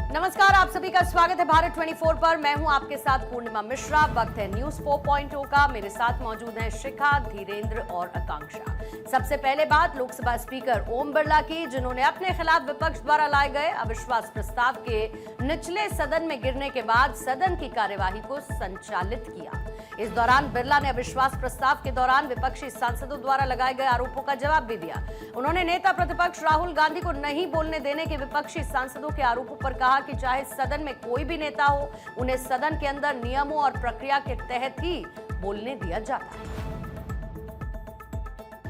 नमस्कार, आप सभी का स्वागत है भारत 24 पर। मैं हूं आपके साथ पूर्णिमा मिश्रा। वक्त है न्यूज 4.0 का। मेरे साथ मौजूद हैं शिखा, धीरेन्द्र और आकांक्षा। सबसे पहले बात लोकसभा स्पीकर ओम बिरला की, जिन्होंने अपने खिलाफ विपक्ष द्वारा लाए गए अविश्वास प्रस्ताव के निचले सदन में गिरने के बाद सदन की कार्यवाही को संचालित किया। इस दौरान बिरला ने अविश्वास प्रस्ताव के दौरान विपक्षी सांसदों द्वारा लगाए गए आरोपों का जवाब भी दिया। उन्होंने नेता प्रतिपक्ष राहुल गांधी को नहीं बोलने देने के विपक्षी सांसदों के आरोपों पर कहा कि चाहे सदन में कोई भी नेता हो, उन्हें सदन के अंदर नियमों और प्रक्रिया के तहत ही बोलने दिया जाता है।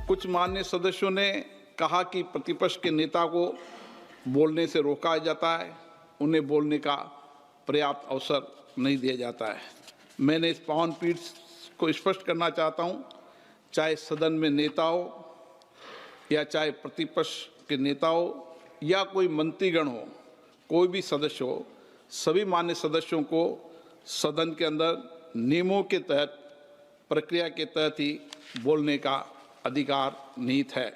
कुछ माननीय सदस्यों ने कहा कि प्रतिपक्ष के नेता को बोलने से रोका जाता है, उन्हें बोलने का पर्याप्त अवसर नहीं दिया जाता है। मैंने इस पावन पीठ को स्पष्ट करना चाहता हूं, चाहे सदन में नेता हो या चाहे प्रतिपक्ष के नेता हो या कोई मंत्रीगण हो, कोई भी सदस्य हो, सभी मान्य सदस्यों को सदन के अंदर नियमों के तहत, प्रक्रिया के तहत ही बोलने का अधिकार निहित है।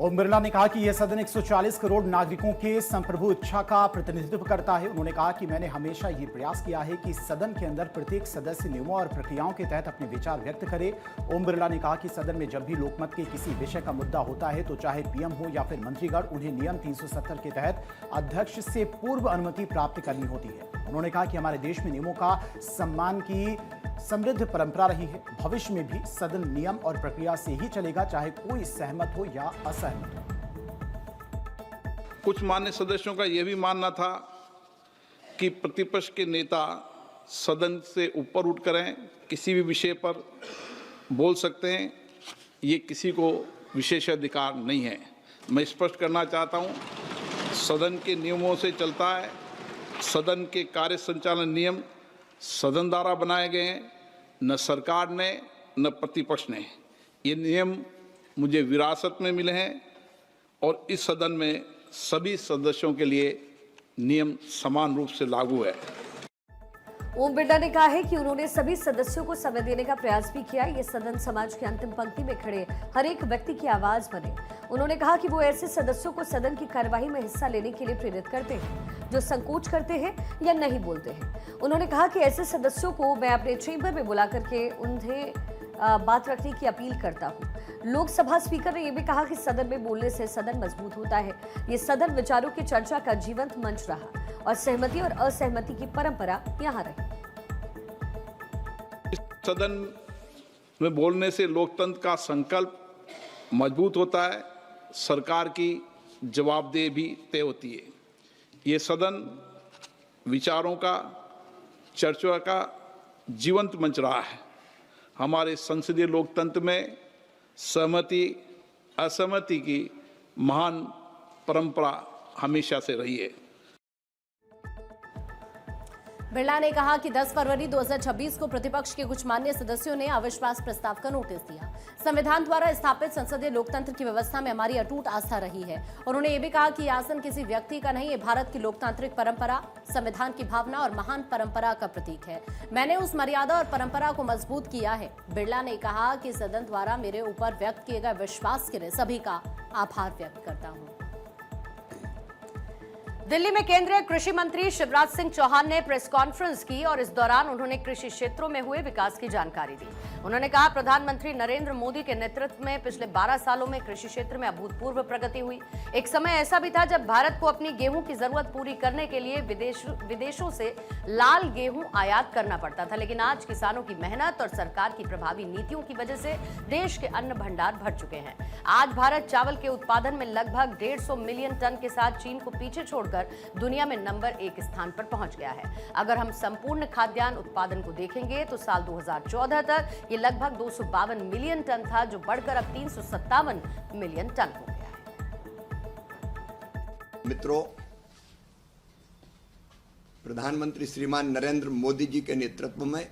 ओम बिरला ने कहा कि यह सदन 140 करोड़ नागरिकों के संप्रभु इच्छा का प्रतिनिधित्व करता है। उन्होंने कहा कि मैंने हमेशा ये प्रयास किया है कि सदन के अंदर प्रत्येक सदस्य नियमों और प्रक्रियाओं के तहत अपने विचार व्यक्त करे। ओम बिरला ने कहा कि सदन में जब भी लोकमत के किसी विषय का मुद्दा होता है तो चाहे पीएम हो या फिर मंत्रीगण, उन्हें नियम 370 के तहत अध्यक्ष से पूर्व अनुमति प्राप्त करनी होती है। उन्होंने कहा कि हमारे देश में नियमों का सम्मान की समृद्ध परंपरा रही है। भविष्य में भी सदन नियम और प्रक्रिया से ही चलेगा, चाहे कोई सहमत हो या असहमत हो। कुछ मान्य सदस्यों का यह भी मानना था कि प्रतिपक्ष के नेता सदन से ऊपर उठ कर किसी भी विषय पर बोल सकते हैं, ये किसी को विशेषाधिकार नहीं है। मैं स्पष्ट करना चाहता हूं, सदन के नियमों से चलता है। सदन के कार्य संचालन नियम सदन द्वारा बनाए गए हैं, न सरकार ने न प्रतिपक्ष ने। ये नियम मुझे विरासत में मिले हैं और इस सदन में सभी सदस्यों के लिए नियम समान रूप से लागू है। ओम बिरला ने कहा है कि उन्होंने सभी सदस्यों को समय देने का प्रयास भी किया। ये सदन समाज के अंतिम पंक्ति में खड़े हर एक व्यक्ति की आवाज बने। उन्होंने कहा कि वो ऐसे सदस्यों को सदन की कार्यवाही में हिस्सा लेने के लिए प्रेरित करते हैं जो संकोच करते हैं या नहीं बोलते हैं। उन्होंने कहा कि ऐसे सदस्यों को मैं अपने चेंबर में बुला करके उन्हें बात रखने की अपील करता हूं। लोकसभा स्पीकर ने यह भी कहा कि सदन में बोलने से सदन मजबूत होता है। ये सदन विचारों की चर्चा का जीवंत मंच रहा और सहमति और असहमति की परंपरा यहां रही। सदन में बोलने से लोकतंत्र का संकल्प मजबूत होता है, सरकार की जवाबदेही भी तय होती है। ये सदन विचारों का, चर्चा का जीवंत मंच रहा है। हमारे संसदीय लोकतंत्र में सहमति असहमति की महान परंपरा हमेशा से रही है। बिरला ने कहा कि 10 फरवरी 2026 को प्रतिपक्ष के कुछ मान्य सदस्यों ने अविश्वास प्रस्ताव का नोटिस दिया। संविधान द्वारा स्थापित संसदीय लोकतंत्र की व्यवस्था में हमारी अटूट आस्था रही है। उन्होंने ये भी कहा कि आसन किसी व्यक्ति का नहीं, ये भारत की लोकतांत्रिक परंपरा, संविधान की भावना और महान परंपरा का प्रतीक है। मैंने उस मर्यादा और परंपरा को मजबूत किया है। बिरला ने कहा कि सदन द्वारा मेरे ऊपर व्यक्त किए गए विश्वास के लिए सभी का आभार व्यक्त करता हूँ। दिल्ली में केंद्रीय कृषि मंत्री शिवराज सिंह चौहान ने प्रेस कॉन्फ्रेंस की और इस दौरान उन्होंने कृषि क्षेत्रों में हुए विकास की जानकारी दी। उन्होंने कहा, प्रधानमंत्री नरेंद्र मोदी के नेतृत्व में पिछले 12 सालों में कृषि क्षेत्र में अभूतपूर्व प्रगति हुई। एक समय ऐसा भी था जब भारत को अपनी गेहूं की जरूरत पूरी करने के लिए विदेशों से लाल गेहूं आयात करना पड़ता था, लेकिन आज किसानों की मेहनत और सरकार की प्रभावी नीतियों की वजह से देश के अन्न भंडार भर चुके हैं। आज भारत चावल के उत्पादन में लगभग 150 मिलियन टन के साथ चीन को पीछे छोड़कर दुनिया में नंबर 1 स्थान पर पहुंच गया है। अगर हम संपूर्ण खाद्यान्न उत्पादन को देखेंगे तो साल 2014 तक ये लगभग 252 मिलियन टन था, जो बढ़कर अब 357 मिलियन टन हो गया है। मित्रों, प्रधानमंत्री श्रीमान नरेंद्र मोदी जी के नेतृत्व में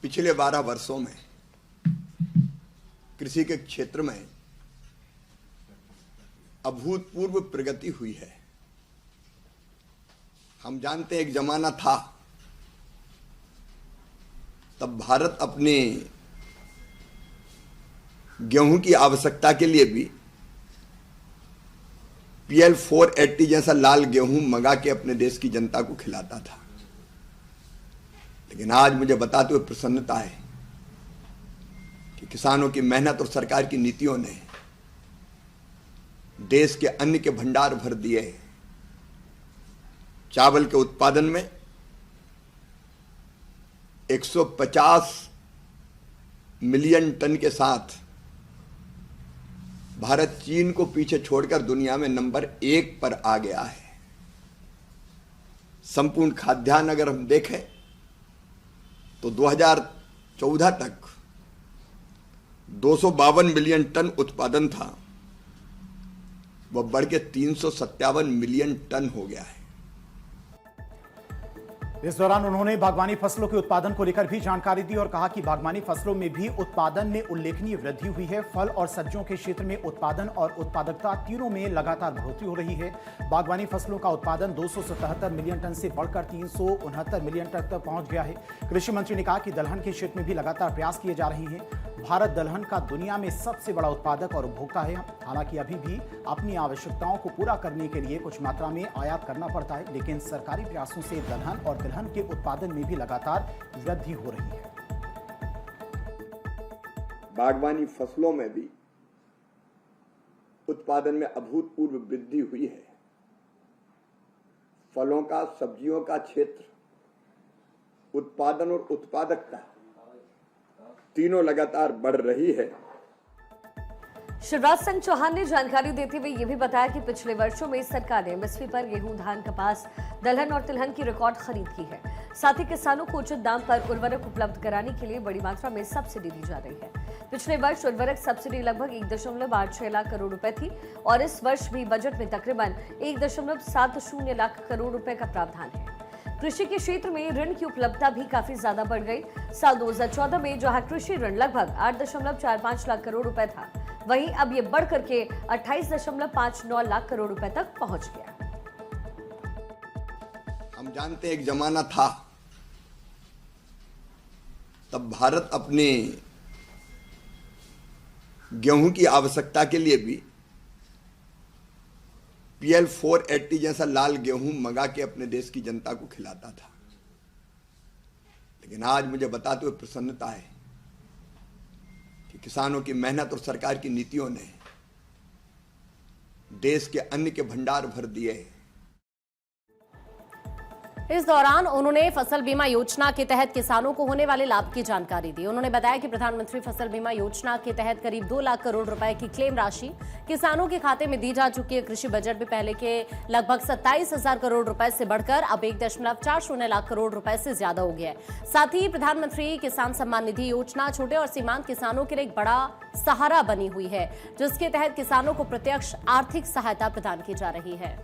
पिछले 12 वर्षों में कृषि के क्षेत्र में अभूतपूर्व प्रगति हुई है। हम जानते हैं एक जमाना था तब भारत अपने गेहूं की आवश्यकता के लिए भी PL 480 जैसा लाल गेहूं मंगा के अपने देश की जनता को खिलाता था। लेकिन आज मुझे बताते हुए प्रसन्नता है कि किसानों की मेहनत और सरकार की नीतियों ने देश के अन्न के भंडार भर दिए हैं। चावल के उत्पादन में 150 मिलियन टन के साथ भारत चीन को पीछे छोड़कर दुनिया में नंबर 1 पर आ गया है। संपूर्ण खाद्यान्न अगर हम देखें तो 2014 तक 252 मिलियन टन उत्पादन था, वह बढ़ के 357 मिलियन टन हो गया है। इस दौरान उन्होंने बागवानी फसलों के उत्पादन को लेकर भी जानकारी दी और कहा कि बागवानी फसलों में भी उत्पादन में उल्लेखनीय वृद्धि हुई है। फल और सब्जियों के क्षेत्र में उत्पादन और उत्पादकता तीनों में लगातार बढ़ोतरी हो रही है। बागवानी फसलों का उत्पादन 277 मिलियन टन से बढ़कर 369 मिलियन टन तक पहुंच गया है। कृषि मंत्री ने कहा कि दलहन के क्षेत्र में भी लगातार प्रयास किए जा रहे हैं। भारत दलहन का दुनिया में सबसे बड़ा उत्पादक और उपभोक्ता है। हालांकि अभी भी अपनी आवश्यकताओं को पूरा करने के लिए कुछ मात्रा में आयात करना पड़ता है, लेकिन सरकारी प्रयासों से दलहन और तिलहन के उत्पादन में भी लगातार वृद्धि हो रही है। बागवानी फसलों में भी उत्पादन में अभूतपूर्व वृद्धि हुई है। फलों का, सब्जियों का क्षेत्र, उत्पादन और उत्पादकता तीनों लगातार बढ़ रही है। शिवराज सिंह चौहान ने जानकारी देते हुए यह भी बताया कि पिछले वर्षों में सरकार ने एमएसपी पर गेहूं, धान, कपास, दलहन और तिलहन की रिकॉर्ड खरीद की है। साथ ही किसानों को उचित दाम पर उर्वरक उपलब्ध कराने के लिए बड़ी मात्रा में सब्सिडी दी जा रही है। पिछले वर्ष उर्वरक सब्सिडी लगभग 1.86 लाख करोड़ रुपए थी और इस वर्ष भी बजट में तकरीबन 1.70 लाख करोड़ रुपए का प्रावधान है। कृषि के क्षेत्र में ऋण की उपलब्धता भी काफी ज्यादा बढ़ गई। साल 2014 में जहां कृषि ऋण लगभग 8.45 लाख करोड़ रुपए था, वहीं अब ये बढ़कर के 28.59 लाख करोड़ रुपए तक पहुंच गया। हम जानते हैं एक जमाना था तब भारत अपने गेहूं की आवश्यकता के लिए भी PL 480 जैसा लाल गेहूं मंगा के अपने देश की जनता को खिलाता था। लेकिन आज मुझे बताते हुए प्रसन्नता है कि किसानों की मेहनत और सरकार की नीतियों ने देश के अन्न के भंडार भर दिए हैं। इस दौरान उन्होंने फसल बीमा योजना के तहत किसानों को होने वाले लाभ की जानकारी दी। उन्होंने बताया कि प्रधानमंत्री फसल बीमा योजना के तहत करीब 2 लाख करोड़ रुपए की क्लेम राशि किसानों के खाते में दी जा चुकी है। कृषि बजट में पहले के लगभग 27,000 करोड़ रुपए से बढ़कर अब 1.40 लाख करोड़ रुपए से ज्यादा हो गया है। साथ ही प्रधानमंत्री किसान सम्मान निधि योजना छोटे और सीमांत किसानों के लिए एक बड़ा सहारा बनी हुई है, जिसके तहत किसानों को प्रत्यक्ष आर्थिक सहायता प्रदान की जा रही है।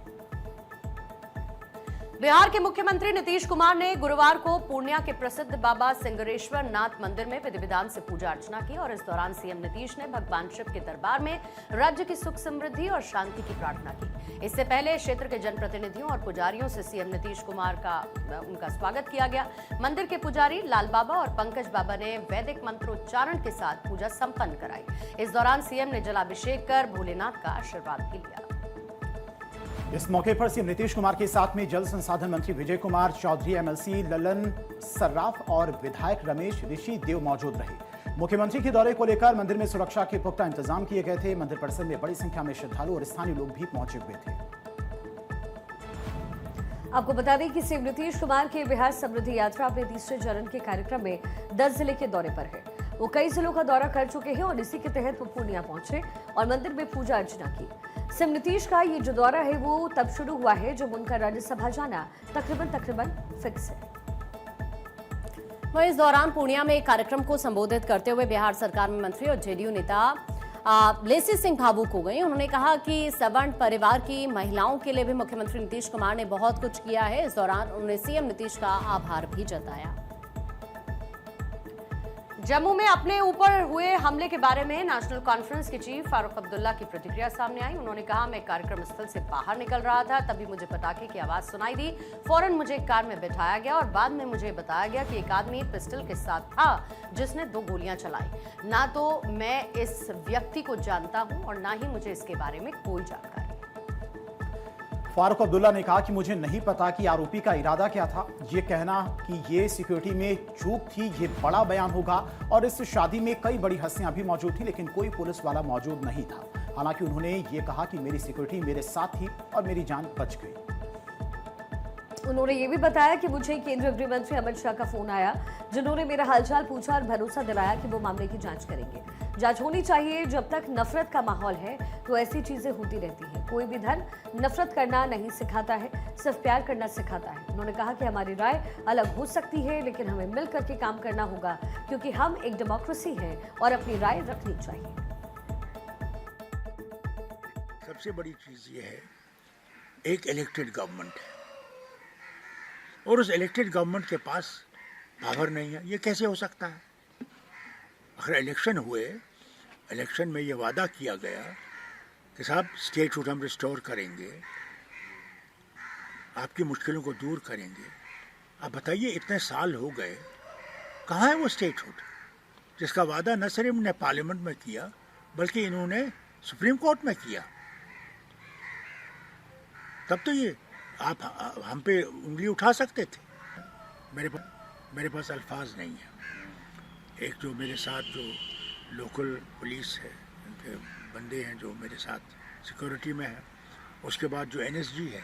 बिहार के मुख्यमंत्री नीतीश कुमार ने गुरुवार को पूर्णिया के प्रसिद्ध बाबा सिंगरेश्वर नाथ मंदिर में विधि विधान से पूजा अर्चना की और इस दौरान सीएम नीतीश ने भगवान शिव के दरबार में राज्य की सुख समृद्धि और शांति की प्रार्थना की। इससे पहले क्षेत्र के जनप्रतिनिधियों और पुजारियों से सीएम नीतीश कुमार का उनका स्वागत किया गया। मंदिर के पुजारी लाल बाबा और पंकज बाबा ने वैदिक मंत्रोच्चारण के साथ पूजा संपन्न कराई। इस दौरान सीएम ने जलाभिषेक कर भोलेनाथ का आशीर्वाद भी लिया। इस मौके पर सीएम नीतीश कुमार के साथ में जल संसाधन मंत्री विजय कुमार चौधरी, MLC ललन सर्राफ और विधायक रमेश ऋषि देव मौजूद रहे। मुख्यमंत्री के दौरे को लेकर मंदिर में सुरक्षा के पुख्ता इंतजाम किए गए थे। मंदिर परिसर में बड़ी संख्या में श्रद्धालु और स्थानीय लोग भी पहुंचे हुए थे। आपको बता दें कि सीएम नीतीश कुमार की बिहार समृद्धि यात्रा अपने तीसरे चरण के कार्यक्रम में 10 जिले के दौरे पर है। वो कई जिलों का दौरा कर चुके हैं और इसी के तहत वो पूर्णिया पहुंचे और मंदिर में पूजा अर्चना की। सीएम नीतीश का ये जो दौरा है वो तब शुरू हुआ है जब उनका राज्यसभा जाना तकरीबन फिक्स है। वहीं इस दौरान पूर्णिया में एक कार्यक्रम को संबोधित करते हुए बिहार सरकार में मंत्री और जेडीयू नेता लेसी सिंह भावुक हो गई। उन्होंने कहा कि सवर्ण परिवार की महिलाओं के लिए भी मुख्यमंत्री नीतीश कुमार ने बहुत कुछ किया है। इस दौरान उन्होंने सीएम नीतीश का आभार भी जताया। जम्मू में अपने ऊपर हुए हमले के बारे में नेशनल कॉन्फ्रेंस के चीफ फारूक अब्दुल्ला की प्रतिक्रिया सामने आई। उन्होंने कहा, मैं कार्यक्रम स्थल से बाहर निकल रहा था, तभी मुझे पटाखे की आवाज सुनाई दी। फौरन मुझे एक कार में बिठाया गया और बाद में मुझे बताया गया कि एक आदमी पिस्टल के साथ था जिसने 2 गोलियां चलाई। ना तो मैं इस व्यक्ति को जानता हूं और ना ही मुझे इसके बारे में कोई जानकारी। फारूक अब्दुल्ला ने कहा कि मुझे नहीं पता कि आरोपी का इरादा क्या था। ये कहना कि ये सिक्योरिटी में चूक थी, ये बड़ा बयान होगा। और इस शादी में कई बड़ी हस्तियां भी मौजूद थी, लेकिन कोई पुलिस वाला मौजूद नहीं था। हालांकि उन्होंने ये कहा कि मेरी सिक्योरिटी मेरे साथ थी और मेरी जान बच गई। उन्होंने ये भी बताया कि मुझे केंद्रीय गृह मंत्री अमित शाह का फोन आया, जिन्होंने मेरा हालचाल पूछा और भरोसा दिलाया कि वो मामले की जांच करेंगे। जांच होनी चाहिए। जब तक नफरत का माहौल है तो ऐसी चीजें होती रहती हैं। कोई भी धर्म नफरत करना नहीं सिखाता है, सिर्फ प्यार करना सिखाता है। उन्होंने कहा कि हमारी राय अलग हो सकती है, लेकिन हमें मिल करके काम करना होगा, क्योंकि हम एक डेमोक्रेसी हैं और अपनी राय रखनी चाहिए। सबसे बड़ी चीज ये है, एक इलेक्टेड गवर्नमेंट है और उस इलेक्टेड गवर्नमेंट के पास पावर नहीं है। ये कैसे हो सकता है? अगर इलेक्शन हुए, इलेक्शन में ये वादा किया गया कि साहब स्टेटहुड हम रिस्टोर करेंगे, आपकी मुश्किलों को दूर करेंगे। अब बताइए, इतने साल हो गए, कहाँ है वो स्टेटहुड जिसका वादा न सिर्फ इन्होंने पार्लियामेंट में किया बल्कि इन्होंने सुप्रीम कोर्ट में किया? तब तो ये आप हम पे उंगली उठा सकते थे। मेरे पास अल्फाज नहीं है। एक जो मेरे साथ जो लोकल पुलिस है, उनके बंदे हैं जो मेरे साथ सिक्योरिटी में है, उसके बाद जो एनएसजी है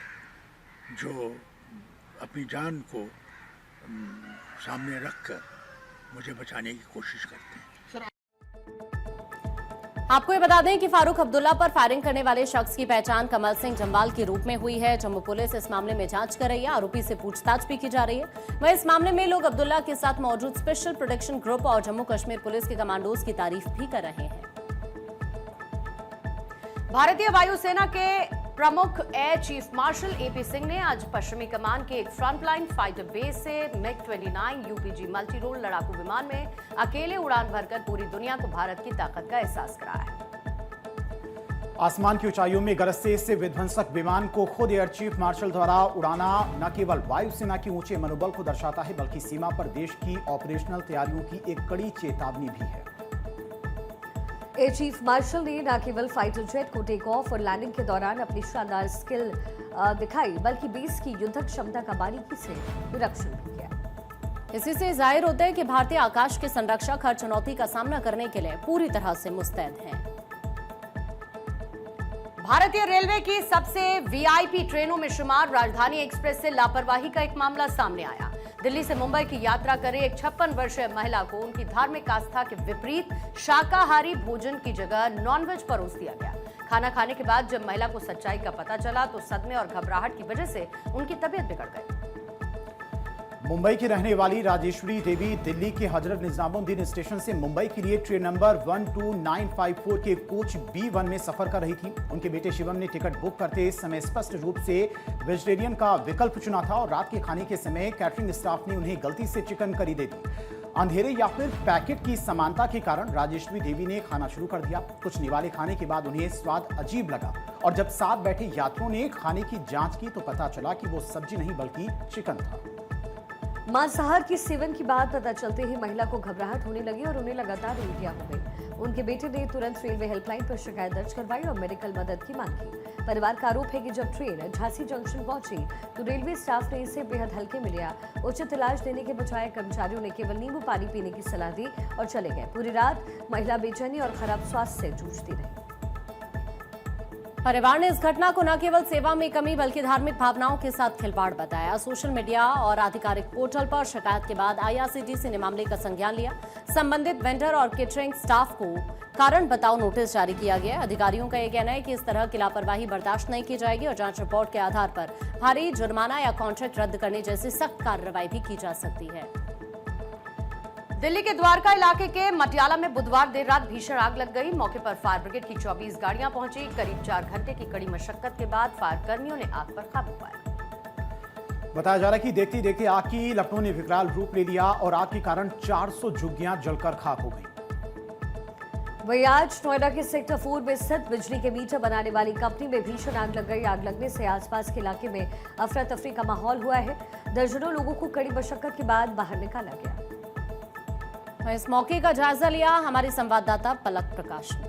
जो अपनी जान को सामने रखकर मुझे बचाने की कोशिश करते हैं। आपको ये बता दें कि फारूक अब्दुल्ला पर फायरिंग करने वाले शख्स की पहचान कमल सिंह जम्वाल के रूप में हुई है। जम्मू पुलिस इस मामले में जांच कर रही है। आरोपी से पूछताछ भी की जा रही है। वहीं इस मामले में लोग अब्दुल्ला के साथ मौजूद स्पेशल प्रोटेक्शन ग्रुप और जम्मू कश्मीर पुलिस के कमांडोज की तारीफ भी कर रहे हैं। भारतीय वायुसेना के प्रमुख air chief marshal AP Singh ने आज पश्चिमी कमान के एक फ्रंटलाइन फाइटर बेस से MiG-29 यूपीजी मल्टी रोल लड़ाकू विमान में अकेले उड़ान भरकर पूरी दुनिया को भारत की ताकत का एहसास कराया है। आसमान की ऊंचाइयों में गरजते इससे विध्वंसक विमान को खुद एयर चीफ मार्शल द्वारा उड़ाना न केवल वायुसेना के ऊंचे मनोबल को दर्शाता है, बल्कि सीमा पर देश की ऑपरेशनल तैयारियों की एक कड़ी चेतावनी भी है। एयर चीफ मार्शल ने न केवल फाइटर जेट को टेक ऑफ और लैंडिंग के दौरान अपनी शानदार स्किल दिखाई, बल्कि बेस की युद्धक क्षमता का बारीकी से निरीक्षण भी किया। इसी से जाहिर होता है कि भारतीय आकाश के संरक्षक हर चुनौती का सामना करने के लिए पूरी तरह से मुस्तैद हैं। भारतीय रेलवे की सबसे वीआईपी ट्रेनों में शुमार राजधानी एक्सप्रेस से लापरवाही का एक मामला सामने आया। दिल्ली से मुंबई की यात्रा कर रही एक 56 वर्षीय महिला को उनकी धार्मिक आस्था के विपरीत शाकाहारी भोजन की जगह नॉनवेज परोस दिया गया। खाना खाने के बाद जब महिला को सच्चाई का पता चला तो सदमे और घबराहट की वजह से उनकी तबीयत बिगड़ गई। मुंबई की रहने वाली राजेश्वरी देवी दिल्ली के हजरत निजामुद्दीन स्टेशन से मुंबई के लिए ट्रेन नंबर 12954 के कोच B1 में सफर कर रही थी। उनके बेटे शिवम ने टिकट बुक करते इस समय स्पष्ट रूप से वेजिटेरियन का विकल्प चुना था और रात के खाने के समय कैटरिंग स्टाफ ने उन्हें गलती से चिकन करी दे दी। अंधेरे या फिर पैकेट की समानता के कारण राजेश्वरी देवी ने खाना शुरू कर दिया। कुछ निवाले खाने के बाद उन्हें स्वाद अजीब लगा और जब साथ बैठे यात्रियों ने खाने की जांच की तो पता चला कि वो सब्जी नहीं बल्कि चिकन था। मांसाहार की सेवन की बात पता चलते ही महिला को घबराहट होने लगी और उन्हें लगातार उल्टियां हो गई। उनके बेटे ने तुरंत रेलवे हेल्पलाइन पर शिकायत दर्ज करवाई और मेडिकल मदद की मांग की। परिवार का आरोप है कि जब ट्रेन झांसी जंक्शन पहुंची तो रेलवे स्टाफ ने इसे बेहद हल्के में लिया। उचित इलाज देने के बजाय कर्मचारियों ने केवल नींबू पानी पीने की सलाह दी और चले गए। पूरी रात महिला बेचैनी और खराब स्वास्थ्य से जूझती रही। परिवार ने इस घटना को न केवल सेवा में कमी बल्कि धार्मिक भावनाओं के साथ खिलवाड़ बताया। सोशल मीडिया और आधिकारिक पोर्टल पर शिकायत के बाद IRCTC ने मामले का संज्ञान लिया। संबंधित वेंडर और केटरिंग स्टाफ को कारण बताओ नोटिस जारी किया गया। अधिकारियों का यह कहना है कि इस तरह की लापरवाही बर्दाश्त नहीं की जाएगी और जांच रिपोर्ट के आधार पर भारी जुर्माना या कॉन्ट्रैक्ट रद्द करने जैसी सख्त कार्रवाई भी की जा सकती है। दिल्ली के द्वारका इलाके के मटियाला में बुधवार देर रात भीषण आग लग गई। मौके पर फायर ब्रिगेड की 24 गाड़ियां पहुंची। करीब 4 घंटे की कड़ी मशक्कत के बाद फायर कर्मियों ने आग पर काबू पाया। बताया जा रहा है कि देखते देखते आग की लपटों ने विकराल रूप ले लिया और आग के कारण 400 झुग्गियां जलकर खाक हो गई। वही आज नोएडा के सेक्टर 4 में स्थित बिजली के मीटर बनाने वाली कंपनी में भीषण आग लग गई। आग लगने से आसपास के इलाके में अफरा तफरी का माहौल हुआ है। दर्जनों लोगों को कड़ी मशक्कत के बाद बाहर निकाला गया। इस मौके का जायजा लिया हमारे संवाददाता पलक प्रकाश ने।